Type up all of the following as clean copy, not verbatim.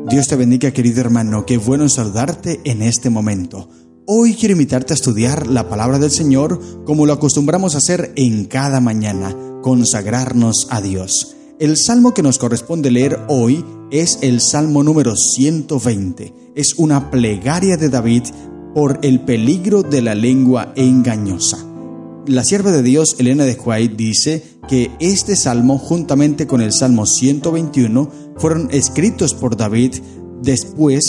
Dios te bendiga, querido hermano, qué bueno saludarte en este momento. Hoy quiero invitarte a estudiar la palabra del Señor como lo acostumbramos a hacer en cada mañana, consagrarnos a Dios. El salmo que nos corresponde leer hoy es el Salmo número 120. Es una plegaria de David por el peligro de la lengua engañosa. La sierva de Dios, Elena de White, dice que este salmo, juntamente con el Salmo 121, fueron escritos por David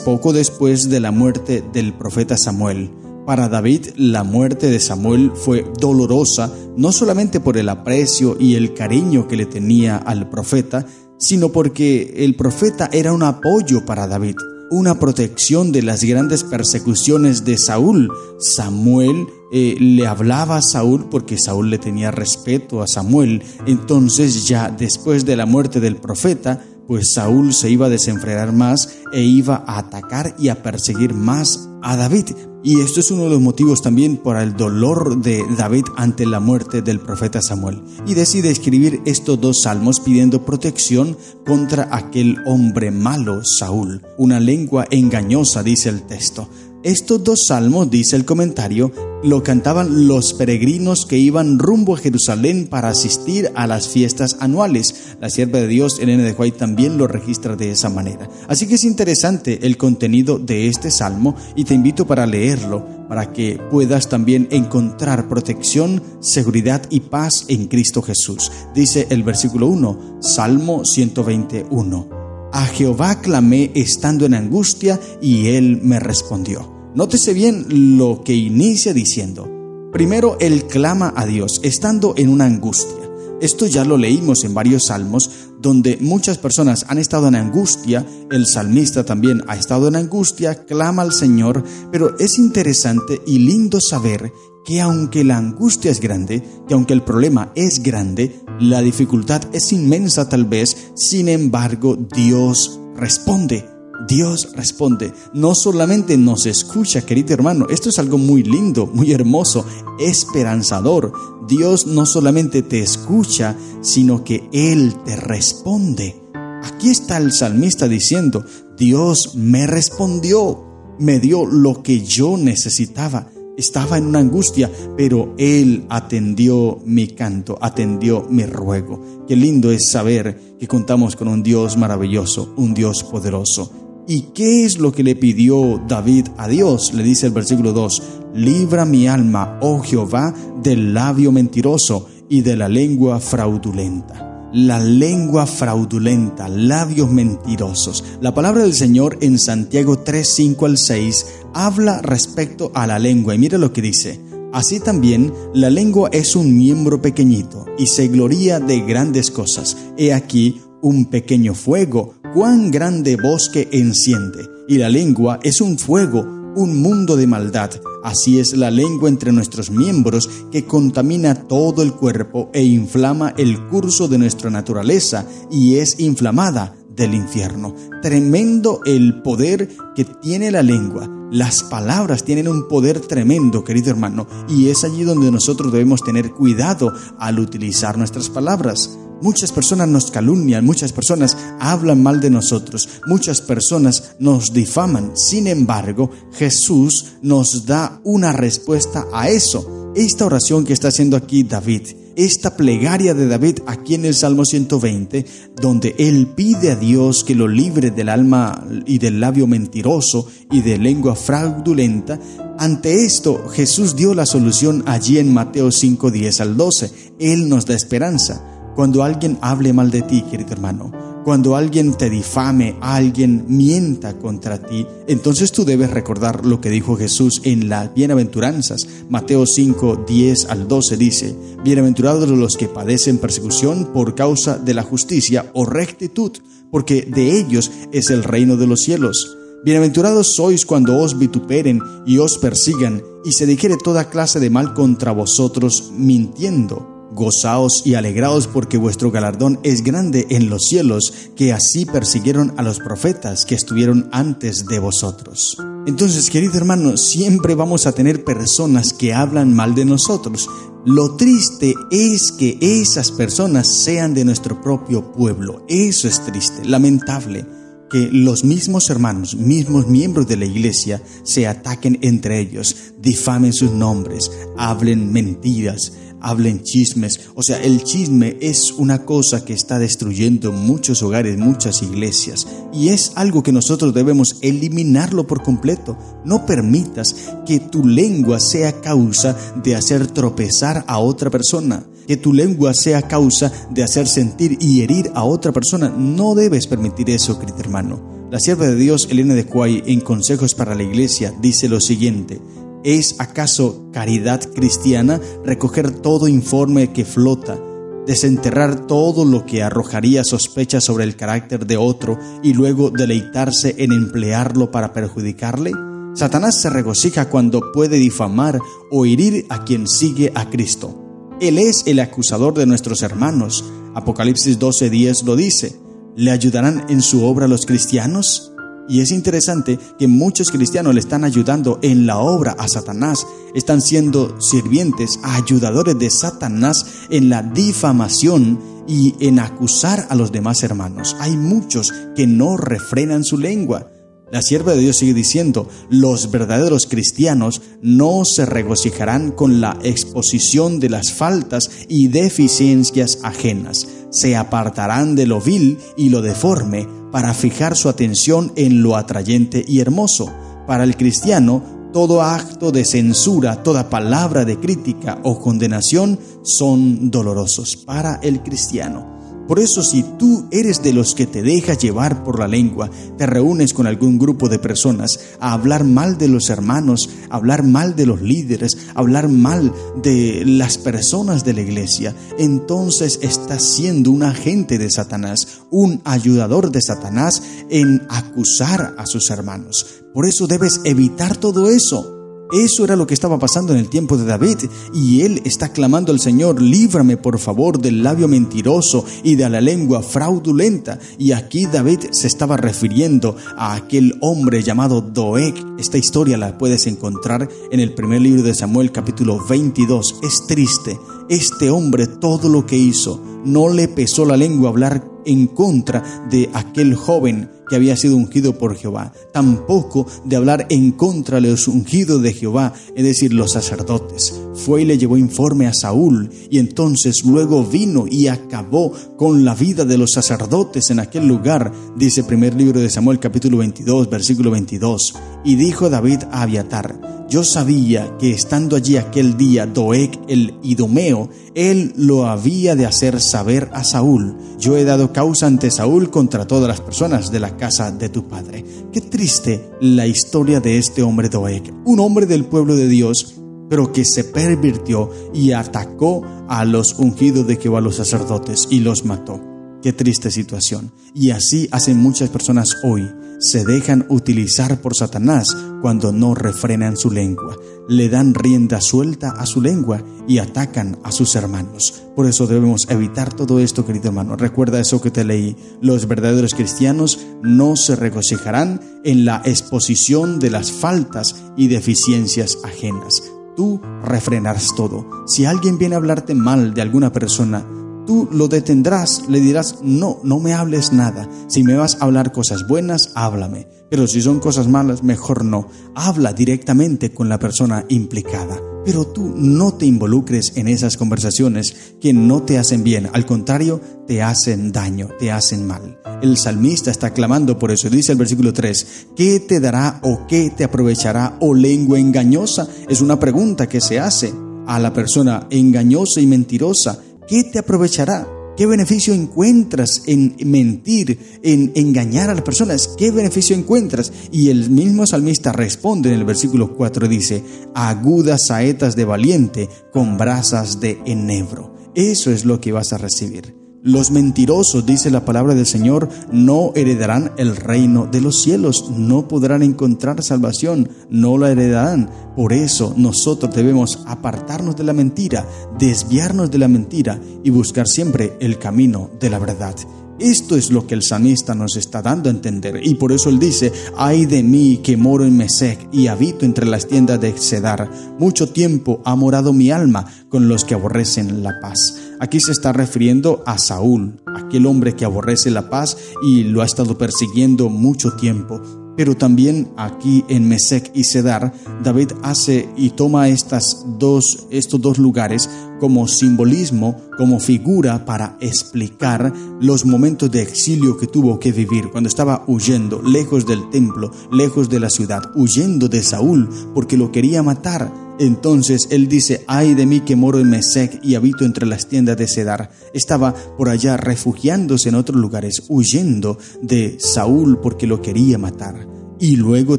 poco después de la muerte del profeta Samuel. Para David, la muerte de Samuel fue dolorosa, no solamente por el aprecio y el cariño que le tenía al profeta, sino porque el profeta era un apoyo para David, una protección de las grandes persecuciones de Saúl. Samuel le hablaba a Saúl porque Saúl le tenía respeto a Samuel. Entonces, ya después de la muerte del profeta, pues Saúl se iba a desenfrenar más e iba a atacar y a perseguir más a David. Y esto es uno de los motivos también por el dolor de David ante la muerte del profeta Samuel. Y decide escribir estos dos salmos pidiendo protección contra aquel hombre malo, Saúl. Una lengua engañosa, dice el texto. Estos dos salmos, dice el comentario, lo cantaban los peregrinos que iban rumbo a Jerusalén para asistir a las fiestas anuales. La sierva de Dios, Elena de White, también lo registra de esa manera. Así que es interesante el contenido de este salmo y te invito para leerlo, para que puedas también encontrar protección, seguridad y paz en Cristo Jesús. Dice el versículo 1, Salmo 121. A Jehová clamé estando en angustia y Él me respondió. Nótese bien lo que inicia diciendo. Primero, Él clama a Dios estando en una angustia. Esto ya lo leímos en varios salmos, donde muchas personas han estado en angustia. El salmista también ha estado en angustia, clama al Señor, pero es interesante y lindo saber que aunque la angustia es grande, que aunque el problema es grande, la dificultad es inmensa tal vez, sin embargo, Dios responde. Dios responde, no solamente nos escucha, querido hermano, esto es algo muy lindo, muy hermoso, esperanzador. Dios no solamente te escucha, sino que Él te responde. Aquí está el salmista diciendo, Dios me respondió, me dio lo que yo necesitaba. Estaba en una angustia, pero Él atendió mi canto, atendió mi ruego. Qué lindo es saber que contamos con un Dios maravilloso, un Dios poderoso. ¿Y qué es lo que le pidió David a Dios? Le dice el versículo 2, libra mi alma, oh Jehová, del labio mentiroso y de la lengua fraudulenta. La lengua fraudulenta, labios mentirosos. La palabra del Señor en Santiago 3, 5 al 6 habla respecto a la lengua y mira lo que dice. Así también la lengua es un miembro pequeñito y se gloría de grandes cosas. He aquí un pequeño fuego, cuán grande bosque enciende. Y la lengua es un fuego, un mundo de maldad. Así es la lengua entre nuestros miembros, que contamina todo el cuerpo e inflama el curso de nuestra naturaleza y es inflamada del infierno. Tremendo el poder que tiene la lengua. Las palabras tienen un poder tremendo, querido hermano, y es allí donde nosotros debemos tener cuidado al utilizar nuestras palabras. Muchas personas nos calumnian, muchas personas hablan mal de nosotros, muchas personas nos difaman. Sin embargo, Jesús nos da una respuesta a eso. Esta oración que está haciendo aquí David, esta plegaria de David aquí en el Salmo 120, donde él pide a Dios que lo libre del alma y del labio mentiroso y de lengua fraudulenta. Ante esto, Jesús dio la solución allí en Mateo 5, 10 al 12. Él nos da esperanza. Cuando alguien hable mal de ti, querido hermano, cuando alguien te difame, alguien mienta contra ti, entonces tú debes recordar lo que dijo Jesús en las bienaventuranzas. Mateo 5, 10 al 12 dice, bienaventurados los que padecen persecución por causa de la justicia o rectitud, porque de ellos es el reino de los cielos. Bienaventurados sois cuando os vituperen y os persigan, y se dijere toda clase de mal contra vosotros mintiendo. Gozaos y alegraos porque vuestro galardón es grande en los cielos, que así persiguieron a los profetas que estuvieron antes de vosotros. Entonces, querido hermano, siempre vamos a tener personas que hablan mal de nosotros. Lo triste es que esas personas sean de nuestro propio pueblo. Eso es triste, lamentable. que los mismos hermanos, mismos miembros de la iglesia, se ataquen entre ellos, difamen sus nombres, hablen mentiras, hablen chismes. O sea, el chisme es una cosa que está destruyendo muchos hogares, muchas iglesias, y es algo que nosotros debemos eliminarlo por completo. No permitas que tu lengua sea causa de hacer tropezar a otra persona, que tu lengua sea causa de hacer sentir y herir a otra persona. No debes permitir eso, querido hermano. La sierva de Dios, Elena de Quay, en Consejos para la Iglesia, dice lo siguiente: ¿es acaso caridad cristiana recoger todo informe que flota, desenterrar todo lo que arrojaría sospechas sobre el carácter de otro y luego deleitarse en emplearlo para perjudicarle? Satanás se regocija cuando puede difamar o herir a quien sigue a Cristo. Él es el acusador de nuestros hermanos. Apocalipsis 12:10 lo dice. ¿Le ayudarán en su obra los cristianos? Y es interesante que muchos cristianos le están ayudando en la obra a Satanás. Están siendo sirvientes, ayudadores de Satanás en la difamación y en acusar a los demás hermanos. Hay muchos que no refrenan su lengua. La sierva de Dios sigue diciendo: los verdaderos cristianos no se regocijarán con la exposición de las faltas y deficiencias ajenas. Se apartarán de lo vil y lo deforme para fijar su atención en lo atrayente y hermoso. Para el cristiano, todo acto de censura, toda palabra de crítica o condenación son dolorosos para el cristiano. Por eso, si tú eres de los que te dejas llevar por la lengua, te reúnes con algún grupo de personas a hablar mal de los hermanos, hablar mal de los líderes, hablar mal de las personas de la iglesia, entonces estás siendo un agente de Satanás, un ayudador de Satanás en acusar a sus hermanos. Por eso debes evitar todo eso. Eso era lo que estaba pasando en el tiempo de David, y él está clamando al Señor: líbrame por favor del labio mentiroso y de la lengua fraudulenta. Y aquí David se estaba refiriendo a aquel hombre llamado Doeg. Esta historia la puedes encontrar en el primer libro de Samuel, capítulo 22. Es triste. Este hombre, todo lo que hizo, no le pesó la lengua hablar en contra de aquel joven que había sido ungido por Jehová, tampoco de hablar en contra de los ungidos de Jehová, es decir, los sacerdotes. Fue y le llevó informe a Saúl, y entonces luego vino y acabó con la vida de los sacerdotes en aquel lugar. Dice primer libro de Samuel, capítulo 22, versículo 22. Y dijo David a Abiatar: yo sabía que estando allí aquel día Doeg el Idomeo, él lo había de hacer saber a Saúl. Yo he dado causa ante Saúl contra todas las personas de la casa de tu padre. Qué triste la historia de este hombre Doeg, un hombre del pueblo de Dios, pero que se pervirtió y atacó a los ungidos de Jehová, los sacerdotes, y los mató. Qué triste situación. Y así hacen muchas personas hoy. Se dejan utilizar por Satanás cuando no refrenan su lengua. Le dan rienda suelta a su lengua y atacan a sus hermanos. Por eso debemos evitar todo esto, querido hermano. Recuerda eso que te leí. Los verdaderos cristianos no se regocijarán en la exposición de las faltas y deficiencias ajenas. Tú refrenarás todo. Si alguien viene a hablarte mal de alguna persona, tú lo detendrás, le dirás: no me hables nada. Si me vas a hablar cosas buenas, háblame. Pero si son cosas malas, mejor no. Habla directamente con la persona implicada. Pero tú no te involucres en esas conversaciones que no te hacen bien. Al contrario, te hacen daño, te hacen mal. El salmista está clamando por eso. Dice el versículo 3: ¿qué te dará o qué te aprovechará, oh lengua engañosa? Es una pregunta que se hace a la persona engañosa y mentirosa. ¿Qué te aprovechará? ¿Qué beneficio encuentras en mentir, en engañar a las personas? ¿Qué beneficio encuentras? Y el mismo salmista responde en el versículo 4, dice: agudas saetas de valiente con brasas de enebro. Eso es lo que vas a recibir. Los mentirosos, dice la palabra del Señor, no heredarán el reino de los cielos, no podrán encontrar salvación, no la heredarán. Por eso nosotros debemos apartarnos de la mentira, desviarnos de la mentira y buscar siempre el camino de la verdad. Esto es lo que el salmista nos está dando a entender, y por eso él dice: ay de mí que moro en Mesec y habito entre las tiendas de Cedar. Mucho tiempo ha morado mi alma con los que aborrecen la paz. Aquí se está refiriendo a Saúl, aquel hombre que aborrece la paz y lo ha estado persiguiendo mucho tiempo. Pero también aquí en Mesec y Cedar, David hace y toma estos dos lugares como simbolismo, como figura para explicar los momentos de exilio que tuvo que vivir cuando estaba huyendo, lejos del templo, lejos de la ciudad, huyendo de Saúl porque lo quería matar. Entonces él dice: ay de mí que moro en Mesec y habito entre las tiendas de Cedar. Estaba por allá refugiándose en otros lugares, huyendo de Saúl porque lo quería matar. Y luego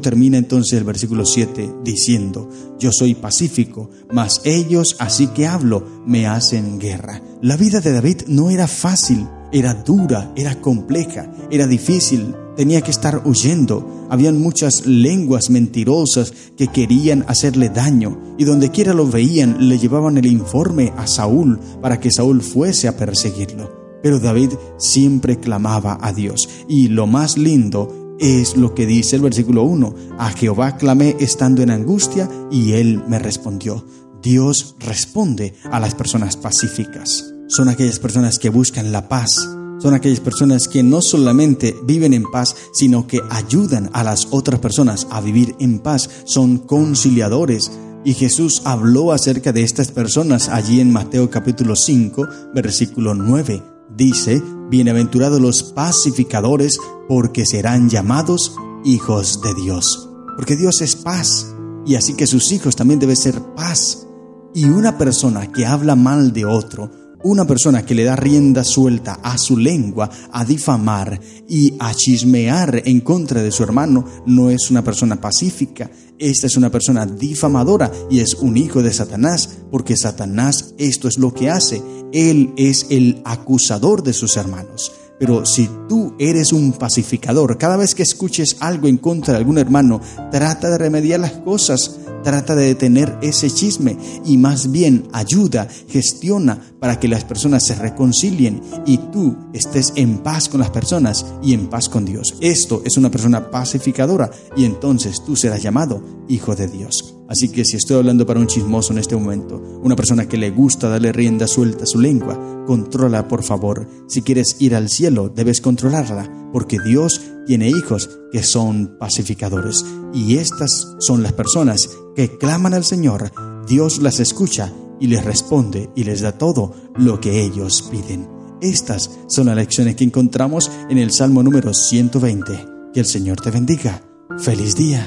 termina entonces el versículo 7 diciendo: yo soy pacífico, mas ellos, así que hablo, me hacen guerra. La vida de David no era fácil, era dura, era compleja, era difícil. Tenía que estar huyendo. Habían muchas lenguas mentirosas que querían hacerle daño, y donde quiera lo veían le llevaban el informe a Saúl para que Saúl fuese a perseguirlo. Pero David siempre clamaba a Dios, y lo más lindo es lo que dice el versículo 1: a Jehová clamé estando en angustia, y él me respondió. Dios responde a las personas pacíficas. Son aquellas personas que buscan la paz. Son aquellas personas que no solamente viven en paz, sino que ayudan a las otras personas a vivir en paz. Son conciliadores. Y Jesús habló acerca de estas personas allí en Mateo capítulo 5, versículo 9. Dice: bienaventurados los pacificadores, porque serán llamados hijos de Dios. Porque Dios es paz, y así que sus hijos también deben ser paz. Y una persona que habla mal de otro, una persona que le da rienda suelta a su lengua, a difamar y a chismear en contra de su hermano, no es una persona pacífica. Esta es una persona difamadora y es un hijo de Satanás, porque Satanás esto es lo que hace. Él es el acusador de sus hermanos. Pero si tú eres un pacificador, cada vez que escuches algo en contra de algún hermano, trata de remediar las cosas, trata de detener ese chisme y más bien ayuda, gestiona para que las personas se reconcilien y tú estés en paz con las personas y en paz con Dios. Esto es una persona pacificadora y entonces tú serás llamado hijo de Dios. Así que si estoy hablando para un chismoso en este momento, una persona que le gusta darle rienda suelta a su lengua, controla por favor. Si quieres ir al cielo, debes controlarla, porque Dios tiene hijos que son pacificadores. Y estas son las personas que claman al Señor. Dios las escucha y les responde y les da todo lo que ellos piden. Estas son las lecciones que encontramos en el Salmo número 120. Que el Señor te bendiga. ¡Feliz día!